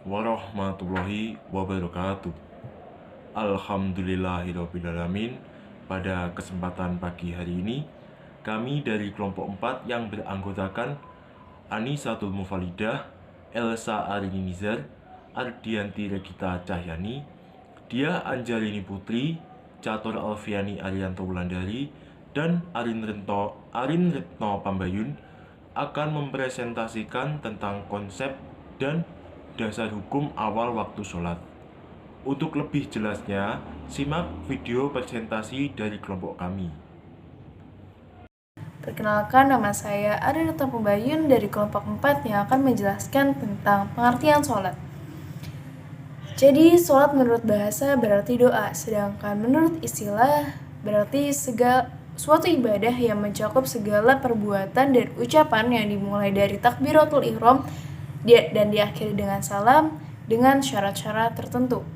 warahmatullahi wabarakatuh. Alhamdulillahirrabbilalamin. Pada kesempatan pagi hari ini, kami dari kelompok 4 yang beranggotakan Anisatul Mufalidah, Elsa Arini Nizar, Ardianti Regita Cahyani, Dia Anjalini Putri, Catur Alfiani Arianto Wulandari, dan Arin Retno Pambayun akan mempresentasikan tentang konsep dan dasar hukum awal waktu sholat. Untuk lebih jelasnya, simak video presentasi dari kelompok kami. Perkenalkan, nama saya Arin Retno Pambayun dari kelompok 4 yang akan menjelaskan tentang pengertian sholat. Jadi, sholat menurut bahasa berarti doa, sedangkan menurut istilah berarti suatu ibadah yang mencakup segala perbuatan dan ucapan yang dimulai dari takbiratul ihram dan diakhiri dengan salam dengan syarat-syarat tertentu.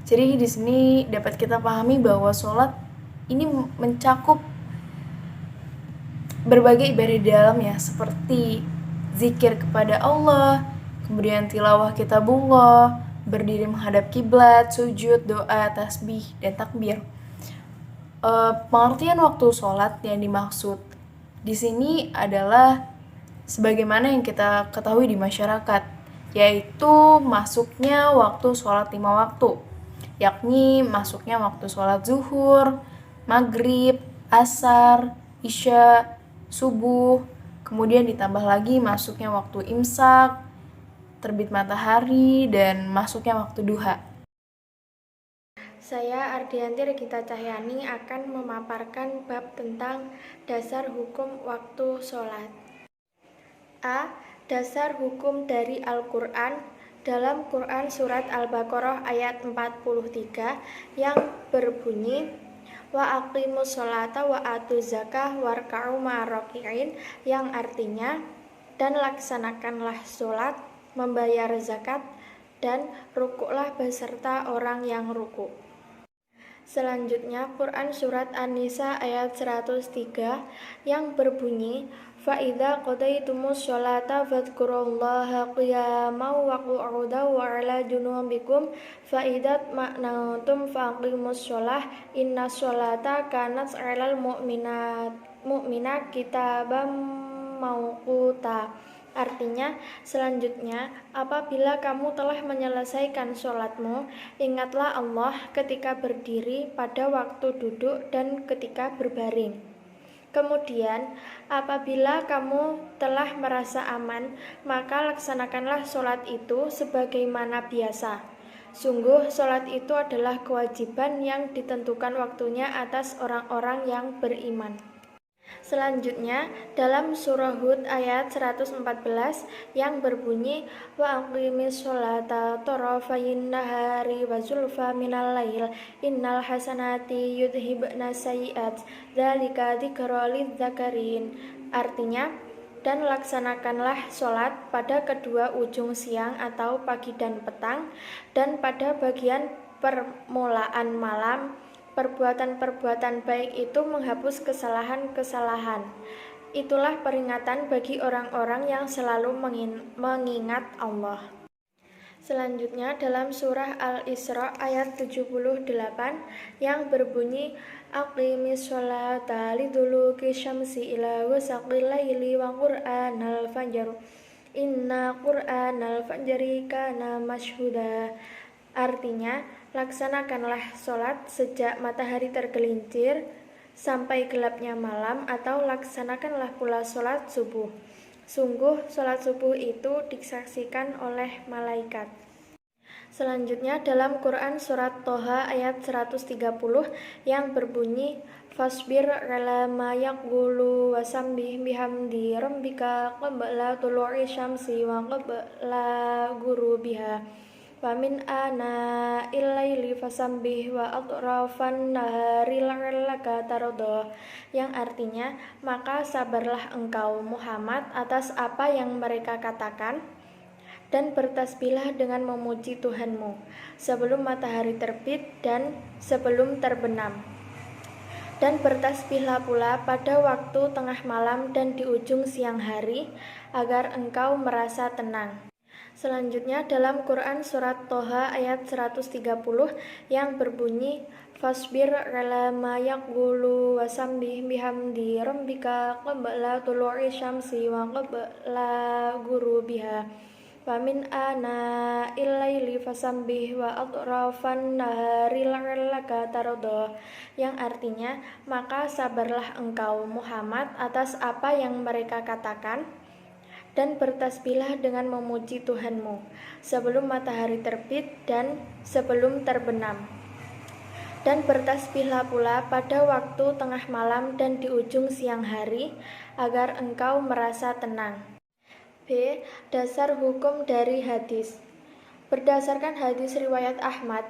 Jadi di sini dapat kita pahami bahwa sholat ini mencakup berbagai ibadah di dalamnya seperti zikir kepada Allah, kemudian tilawah kitabullah, berdiri menghadap kiblat, sujud, doa, tasbih, dan takbir. Pengertian waktu sholat yang dimaksud di sini adalah sebagaimana yang kita ketahui di masyarakat, yaitu masuknya waktu sholat 5 waktu, yakni masuknya waktu sholat zuhur, maghrib, asar, isya, subuh, kemudian ditambah lagi masuknya waktu imsak, terbit matahari, dan masuknya waktu duha. Saya Ardianti Regita Cahyani akan memaparkan bab tentang dasar hukum waktu sholat. A. Dasar hukum dari Al-Quran. Dalam Quran surat Al-Baqarah ayat 43 yang berbunyi wa aqimus sholata wa atuz zakah warka'u ma'arraki'in, yang artinya dan laksanakanlah sholat, membayar zakat, dan rukuklah beserta orang yang rukuk. Selanjutnya Quran surat An-Nisa ayat 103 yang berbunyi فَإِذَا قَضَيْتُمُ الصَّلَاةَ فَاذْكُرُوا اللَّهَ قِيَامًا وَقُعُودًا وَعَلَى جُنُوبِكُمْ فَإِذَا اطْمَأْنَنْتُمْ فَأَقِيمُوا الصَّلَاةَ إِنَّ الصَّلَاةَ كَانَتْ عَلَى الْمُؤْمِنِينَ كِتَابًا مَوْقُوتًا. Artinya, selanjutnya, apabila kamu telah menyelesaikan sholatmu, ingatlah Allah ketika berdiri, pada waktu duduk, dan ketika berbaring. Kemudian, apabila kamu telah merasa aman, maka laksanakanlah sholat itu sebagaimana biasa. Sungguh, sholat itu adalah kewajiban yang ditentukan waktunya atas orang-orang yang beriman. Selanjutnya, dalam surah Hud ayat 114 yang berbunyi wa aqimis sholata tarafayin nahari wa zulfa minal lail innal hasanati yudhibna sayyi'at dzalika dzikra lidzakarin. Artinya, dan laksanakanlah sholat pada kedua ujung siang atau pagi dan petang, dan pada bagian permulaan malam. Perbuatan-perbuatan baik itu menghapus kesalahan-kesalahan. Itulah peringatan bagi orang-orang yang selalu mengingat Allah. Selanjutnya dalam surah Al-Isra ayat 78 yang berbunyi aqimis sholata liduluki syamsi ila ghasaqil laili wa qur'anal fajr inna qur'anal fajri kana mashhuda. Artinya, laksanakanlah sholat sejak matahari tergelincir sampai gelapnya malam, atau laksanakanlah pula sholat subuh. Sungguh, sholat subuh itu disaksikan oleh malaikat. Selanjutnya dalam Quran surat Toha ayat 130 yang berbunyi fasbir ala ma yaqulu wasabbih bihamdi rabbika qabla tulu'i syamsi wa qabla ghurubiha wa min ana illaili fasabbih wa atrafan nahari la'allaka tarda, yang artinya maka sabarlah engkau Muhammad atas apa yang mereka katakan dan bertasbihlah dengan memuji Tuhanmu sebelum matahari terbit dan sebelum terbenam, dan bertasbihlah pula pada waktu tengah malam dan di ujung siang hari agar engkau merasa tenang. Selanjutnya dalam Quran surat Toha ayat 130 yang berbunyi Fasbir ala ma yaqulu wasabbih bihamdi rabbika qabla tulu'i syamsi wa qabla ghurubiha wa min ana il-laili fasabbih wa atrafan nahari la'allaka tarda, yang artinya maka sabarlah engkau Muhammad atas apa yang mereka katakan dan bertasbihlah dengan memuji Tuhanmu sebelum matahari terbit dan sebelum terbenam. Dan bertasbihlah pula pada waktu tengah malam dan di ujung siang hari, agar engkau merasa tenang. B. Dasar hukum dari hadis. Berdasarkan hadis riwayat Ahmad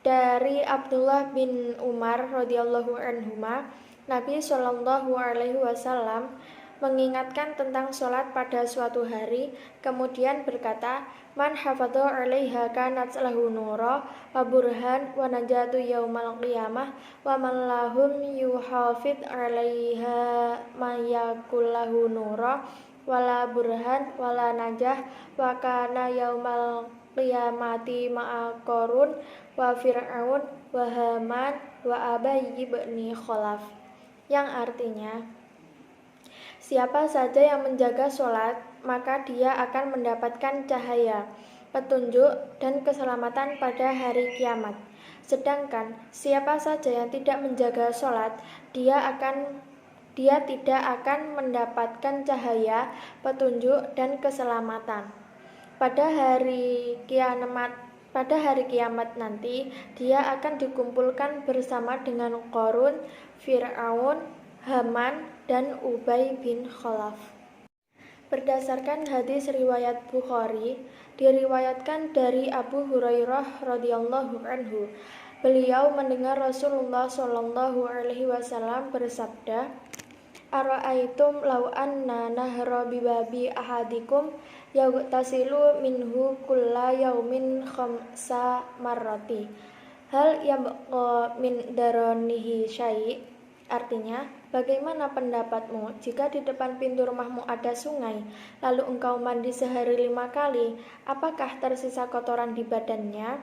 dari Abdullah bin Umar radhiyallahu anhuma, Nabi Shallallahu alaihi wasallam mengingatkan tentang sholat pada suatu hari, kemudian berkata, Man hafadha 'alaiha kanat lahu nura wa burhan wa najatu yaumal qiyamah wa man lahum yuhafid 'alaiha ma yakul lahu nura wala burhan wala najah wa kana yaumal qiyamati ma'a Qarun wa Fir'aun wa Haman wa Abayy ibn Khalaf, yang artinya siapa saja yang menjaga sholat, maka dia akan mendapatkan cahaya, petunjuk, dan keselamatan pada hari kiamat. Sedangkan siapa saja yang tidak menjaga sholat, dia tidak akan mendapatkan cahaya, petunjuk, dan keselamatan. Pada hari kiamat nanti, dia akan dikumpulkan bersama dengan Qarun, Fir'aun, Haman, dan Ubay bin Khalaf. Berdasarkan hadis riwayat Bukhari, diriwayatkan dari Abu Hurairah radhiyallahu anhu, beliau mendengar Rasulullah shallallahu alaihi wasallam bersabda, Ara'aitum law anna nahra bibabi ahadikum yaghtasilu minhu kulla yaumin khamsa marrati hal yabqa min daranihi syai'. Artinya, bagaimana pendapatmu jika di depan pintu rumahmu ada sungai, lalu engkau mandi sehari 5 kali, apakah tersisa kotoran di badannya?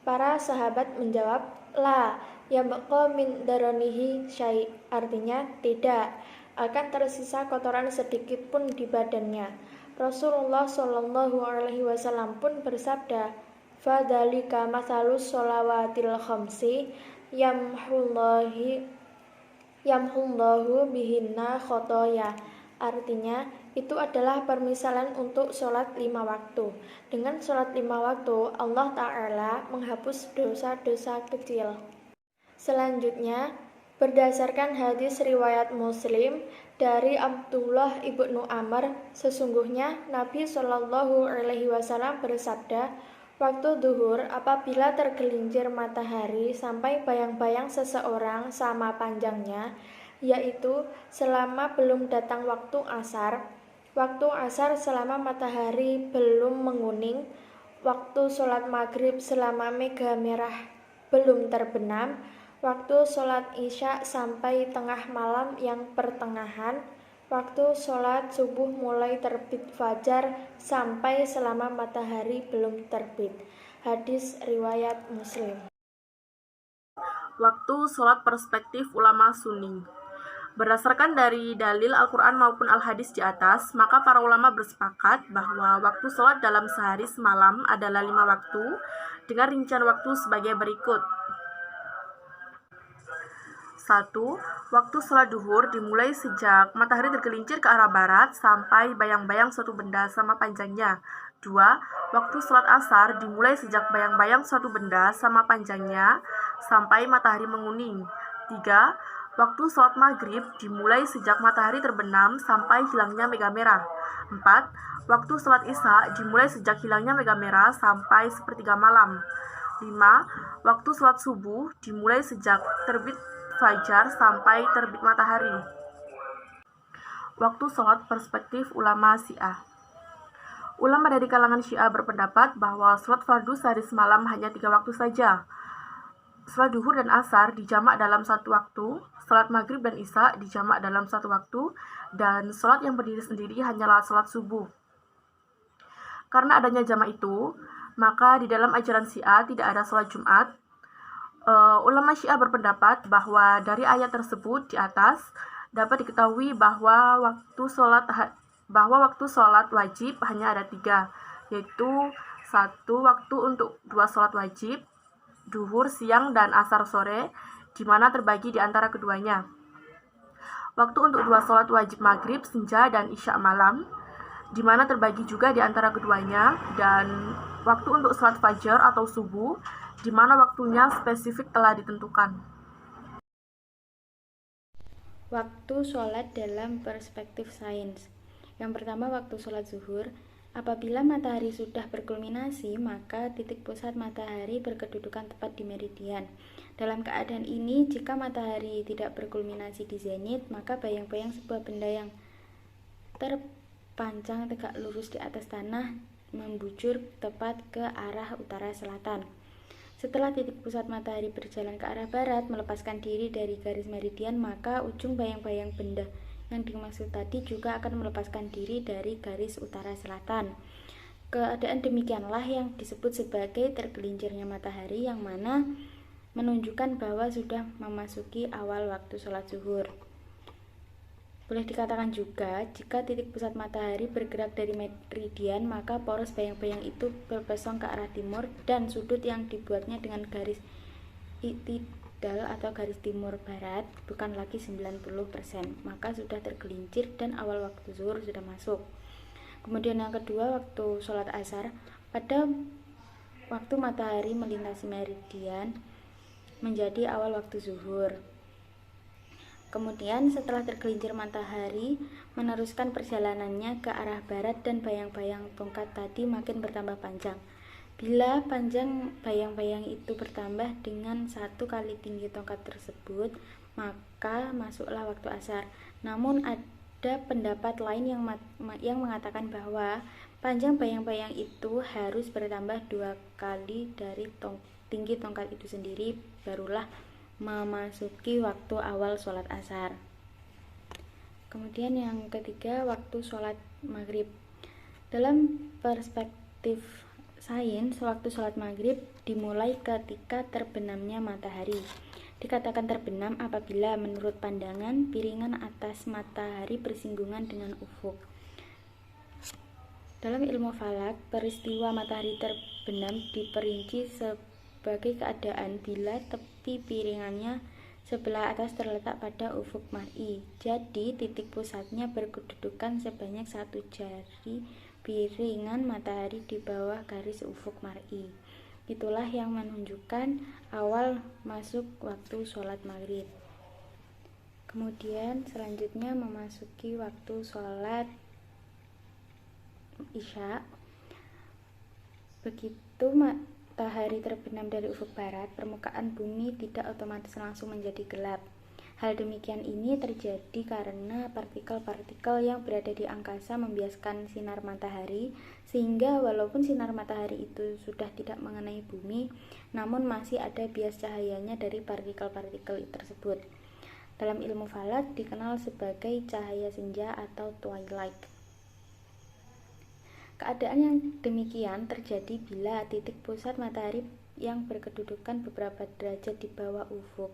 Para sahabat menjawab, La, yabqa min daranihi syai'. Artinya, tidak, akan tersisa kotoran sedikit pun di badannya. Rasulullah Shallallahu alaihi wasallam pun bersabda, Fadzalika matsalus sholawatil khamsi yamhullahu bihinna khotoya. Artinya, itu adalah permisalan untuk sholat 5 waktu. Dengan sholat 5 waktu, Allah Ta'ala menghapus dosa-dosa kecil. Selanjutnya, berdasarkan hadis riwayat Muslim dari Abdullah ibnu Amr, sesungguhnya Nabi Shallallahu alaihi wasallam bersabda, waktu duhur apabila tergelincir matahari sampai bayang-bayang seseorang sama panjangnya, yaitu selama belum datang waktu asar selama matahari belum menguning, waktu sholat maghrib selama mega merah belum terbenam, waktu sholat isya sampai tengah malam yang pertengahan, waktu sholat subuh mulai terbit fajar sampai selama matahari belum terbit. Hadis riwayat Muslim. Waktu sholat perspektif ulama Sunni. Berdasarkan dari dalil Al-Quran maupun Al-Hadis di atas, maka para ulama bersepakat bahwa waktu sholat dalam sehari semalam adalah 5 waktu, dengan rincian waktu sebagai berikut. 1. Waktu sholat duhur dimulai sejak matahari tergelincir ke arah barat sampai bayang-bayang suatu benda sama panjangnya. 2. Waktu sholat asar dimulai sejak bayang-bayang suatu benda sama panjangnya sampai matahari menguning. 3. Waktu sholat maghrib dimulai sejak matahari terbenam sampai hilangnya mega merah. 4. Waktu sholat isya dimulai sejak hilangnya mega merah sampai sepertiga malam. 5. Waktu sholat subuh dimulai sejak terbit fajar sampai terbit matahari. Waktu sholat perspektif ulama Syiah. Ulama dari kalangan Syiah berpendapat bahwa sholat fardu sehari semalam hanya 3 waktu saja. Sholat duhur dan asar dijamak dalam 1 waktu, sholat maghrib dan isya dijamak dalam 1 waktu, dan sholat yang berdiri sendiri hanyalah sholat subuh. Karena adanya jamak itu, maka di dalam ajaran Syiah tidak ada sholat Jumat. Ulama Syiah berpendapat bahwa dari ayat tersebut di atas dapat diketahui bahwa waktu sholat wajib hanya ada 3, yaitu 1 waktu untuk 2 sholat wajib, duhur siang dan asar sore, di mana terbagi di antara keduanya. Waktu untuk 2 sholat wajib maghrib, senja, dan isya malam, di mana terbagi juga di antara keduanya, dan waktu untuk sholat fajar atau subuh, di mana waktunya spesifik telah ditentukan. Waktu sholat dalam perspektif sains. Yang pertama, waktu sholat zuhur. Apabila matahari sudah berkulminasi, maka titik pusat matahari berkedudukan tepat di meridian. Dalam keadaan ini, jika matahari tidak berkulminasi di zenit, maka bayang-bayang sebuah benda yang terpancang tegak lurus di atas tanah membujur tepat ke arah utara selatan. Setelah titik pusat matahari berjalan ke arah barat, melepaskan diri dari garis meridian, maka ujung bayang-bayang benda yang dimaksud tadi juga akan melepaskan diri dari garis utara selatan. Keadaan demikianlah yang disebut sebagai tergelincirnya matahari, yang mana menunjukkan bahwa sudah memasuki awal waktu sholat zuhur. Boleh dikatakan juga, jika titik pusat matahari bergerak dari meridian, maka poros bayang-bayang itu berpesong ke arah timur, dan sudut yang dibuatnya dengan garis iktidal atau garis timur barat bukan lagi 90%, maka sudah tergelincir dan awal waktu zuhur sudah masuk. Kemudian yang kedua, waktu sholat asar. Pada waktu matahari melintasi meridian menjadi awal waktu zuhur. Kemudian setelah tergelincir matahari meneruskan perjalanannya ke arah barat, dan bayang-bayang tongkat tadi makin bertambah panjang. Bila panjang bayang-bayang itu bertambah dengan 1 kali tinggi tongkat tersebut, maka masuklah waktu asar. Namun ada pendapat lain yang mengatakan bahwa panjang bayang-bayang itu harus bertambah 2 kali dari tinggi tongkat itu sendiri, barulah memasuki waktu awal sholat asar. Kemudian yang ketiga, waktu sholat maghrib. Dalam perspektif sains, waktu sholat maghrib dimulai ketika terbenamnya matahari. Dikatakan terbenam apabila menurut pandangan piringan atas matahari bersinggungan dengan ufuk. Dalam ilmu falak, peristiwa matahari terbenam diperinci sebagai keadaan bila tepi piringannya sebelah atas terletak pada ufuk mar'i. Jadi titik pusatnya berkedudukan sebanyak 1 jari piringan matahari di bawah garis ufuk mar'i. Itulah yang menunjukkan awal masuk waktu sholat maghrib. Kemudian selanjutnya memasuki waktu sholat isya. Begitu matahari terbenam dari ufuk barat, permukaan bumi tidak otomatis langsung menjadi gelap. Hal demikian ini terjadi karena partikel-partikel yang berada di angkasa membiaskan sinar matahari, sehingga walaupun sinar matahari itu sudah tidak mengenai bumi, namun masih ada bias cahayanya dari partikel-partikel tersebut. Dalam ilmu falak dikenal sebagai cahaya senja atau twilight. Keadaan yang demikian terjadi bila titik pusat matahari yang berkedudukan beberapa derajat di bawah ufuk,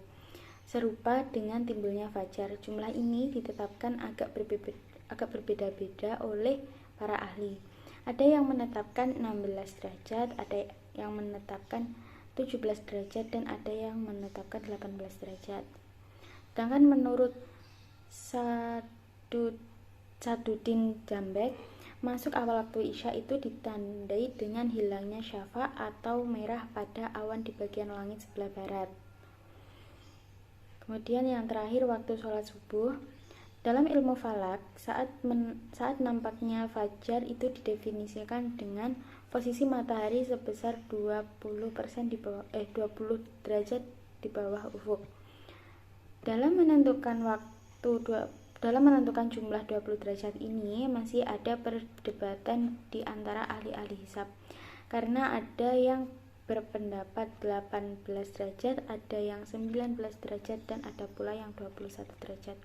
serupa dengan timbulnya fajar. Jumlah ini ditetapkan agak berbeda-beda oleh para ahli. Ada yang menetapkan 16 derajat, ada yang menetapkan 17 derajat, dan ada yang menetapkan 18 derajat. Sedangkan menurut Saduddin Jambek, masuk awal waktu isya itu ditandai dengan hilangnya syafa atau merah pada awan di bagian langit sebelah barat. Kemudian yang terakhir, waktu sholat subuh. Dalam ilmu falak, saat nampaknya fajar itu didefinisikan dengan posisi matahari sebesar 20% di bawah 20 derajat di bawah ufuk. Dalam menentukan jumlah 20 derajat ini masih ada perdebatan di antara ahli-ahli hisab, karena ada yang berpendapat 18 derajat, ada yang 19 derajat, dan ada pula yang 21 derajat.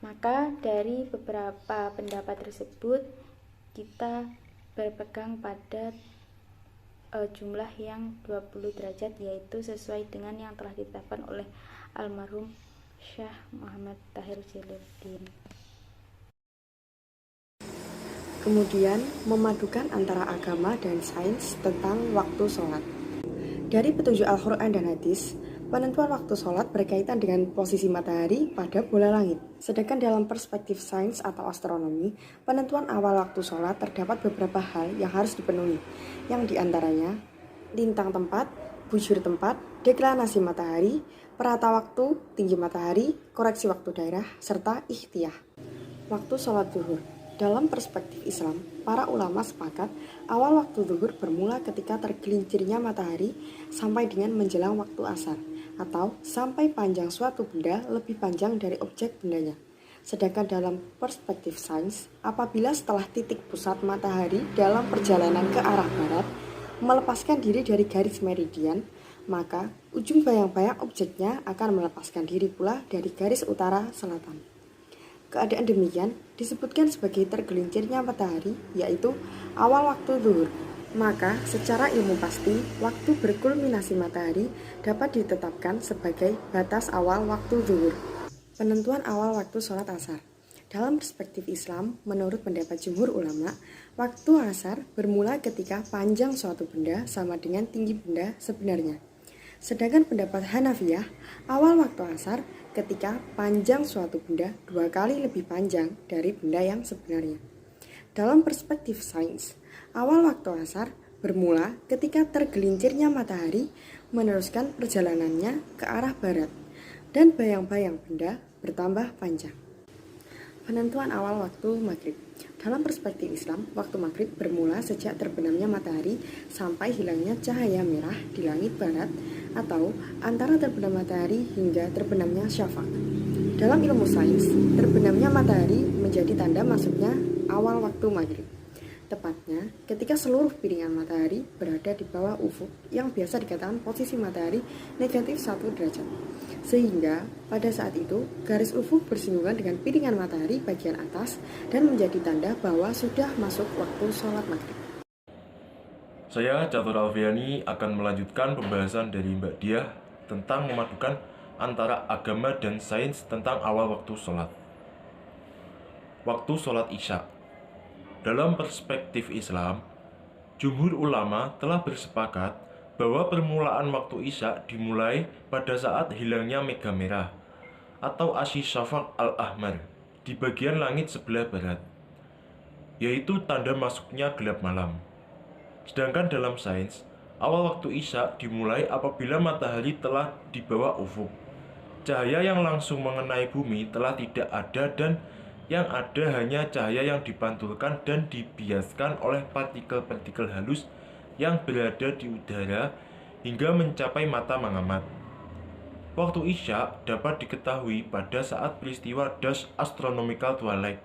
Maka dari beberapa pendapat tersebut kita berpegang pada jumlah yang 20 derajat, yaitu sesuai dengan yang telah ditetapkan oleh almarhum Syekh Muhammad Tahir Jalaluddin. Kemudian, memadukan antara agama dan sains tentang waktu sholat. Dari petunjuk Al-Quran dan hadis, penentuan waktu sholat berkaitan dengan posisi matahari pada bola langit. Sedangkan dalam perspektif sains atau astronomi, penentuan awal waktu sholat terdapat beberapa hal yang harus dipenuhi, yang diantaranya lintang tempat, bujur tempat, deklinasi matahari, perata waktu, tinggi matahari, koreksi waktu daerah, serta ikhtiyah. Waktu sholat zuhur. Dalam perspektif Islam, para ulama sepakat awal waktu zuhur bermula ketika tergelincirnya matahari sampai dengan menjelang waktu asar, atau sampai panjang suatu benda lebih panjang dari objek bendanya. Sedangkan dalam perspektif sains, apabila setelah titik pusat matahari dalam perjalanan ke arah barat melepaskan diri dari garis meridian, maka ujung bayang-bayang objeknya akan melepaskan diri pula dari garis utara selatan. Keadaan demikian disebutkan sebagai tergelincirnya matahari, yaitu awal waktu zuhur. Maka secara ilmu pasti, waktu berkulminasi matahari dapat ditetapkan sebagai batas awal waktu zuhur. Penentuan awal waktu sholat asar. Dalam perspektif Islam, menurut pendapat jumhur ulama, waktu asar bermula ketika panjang suatu benda sama dengan tinggi benda sebenarnya. Sedangkan pendapat Hanafiyah, awal waktu asar ketika panjang suatu benda 2 kali lebih panjang dari benda yang sebenarnya. Dalam perspektif sains, awal waktu asar bermula ketika tergelincirnya matahari meneruskan perjalanannya ke arah barat dan bayang-bayang benda bertambah panjang. Penentuan awal waktu maghrib. Dalam perspektif Islam, waktu maghrib bermula sejak terbenamnya matahari sampai hilangnya cahaya merah di langit barat atau antara terbenam matahari hingga terbenamnya syafaq. Dalam ilmu sains, terbenamnya matahari menjadi tanda masuknya awal waktu maghrib. Tepatnya ketika seluruh piringan matahari berada di bawah ufuk yang biasa dikatakan posisi matahari negatif 1 derajat. Sehingga pada saat itu garis ufuk bersinggungan dengan piringan matahari bagian atas dan menjadi tanda bahwa sudah masuk waktu sholat maghrib. Saya, Catur Alfiani, akan melanjutkan pembahasan dari Mbak Diah tentang memadukan antara agama dan sains tentang awal waktu sholat. Waktu sholat Isya. Dalam perspektif Islam, jumhur ulama telah bersepakat bahwa permulaan waktu Isya dimulai pada saat hilangnya mega merah atau asy syafaq al-ahmar di bagian langit sebelah barat, yaitu tanda masuknya gelap malam. Sedangkan dalam sains, awal waktu Isya dimulai apabila matahari telah di bawah ufuk. Cahaya yang langsung mengenai bumi telah tidak ada dan yang ada hanya cahaya yang dipantulkan dan dibiaskan oleh partikel-partikel halus yang berada di udara hingga mencapai mata mengamat. Waktu Isya dapat diketahui pada saat peristiwa das astronomical twilight,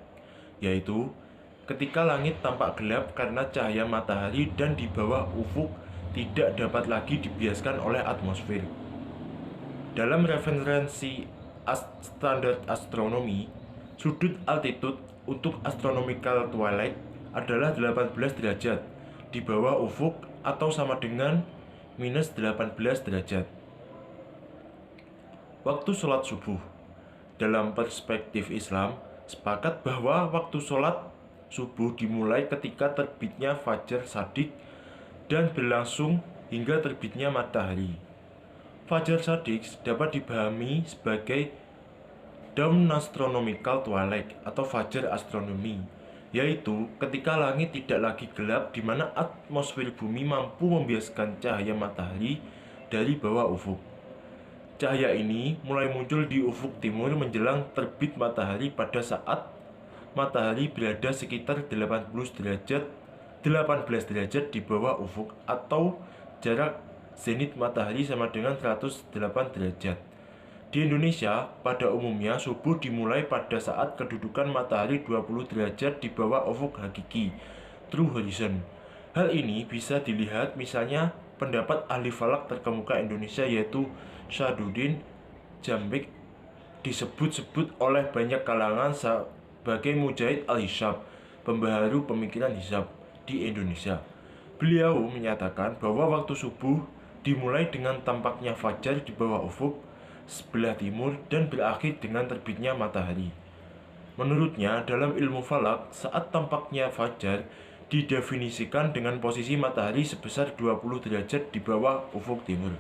yaitu ketika langit tampak gelap karena cahaya matahari dan di bawah ufuk tidak dapat lagi dibiaskan oleh atmosfer. Dalam referensi standar astronomi, sudut altitude untuk astronomical twilight adalah 18 derajat di bawah ufuk atau sama dengan minus 18 derajat. Waktu sholat subuh. Dalam perspektif Islam, sepakat bahwa waktu sholat subuh dimulai ketika terbitnya fajar shadiq dan berlangsung hingga terbitnya matahari. Fajar shadiq dapat dipahami sebagai dawn astronomical twilight atau fajar astronomi, yaitu ketika langit tidak lagi gelap di mana atmosfer bumi mampu membiaskan cahaya matahari dari bawah ufuk. Cahaya ini mulai muncul di ufuk timur menjelang terbit matahari pada saat matahari berada sekitar 18 derajat di bawah ufuk atau jarak zenit matahari sama dengan 108 derajat. Di Indonesia, pada umumnya subuh dimulai pada saat kedudukan matahari 20 derajat di bawah ufuk hakiki, true horizon. Hal ini bisa dilihat misalnya pendapat ahli falak terkemuka Indonesia yaitu Syahaduddin Jambik disebut-sebut oleh banyak kalangan sebagai Mujahid al-Hisab, pembaharu pemikiran hisab. di Indonesia. Beliau menyatakan bahwa waktu subuh dimulai dengan tampaknya fajar di bawah ufuk sebelah timur dan berakhir dengan terbitnya matahari. Menurutnya, dalam ilmu falak, saat tampaknya fajar didefinisikan dengan posisi matahari sebesar 20 derajat di bawah ufuk timur.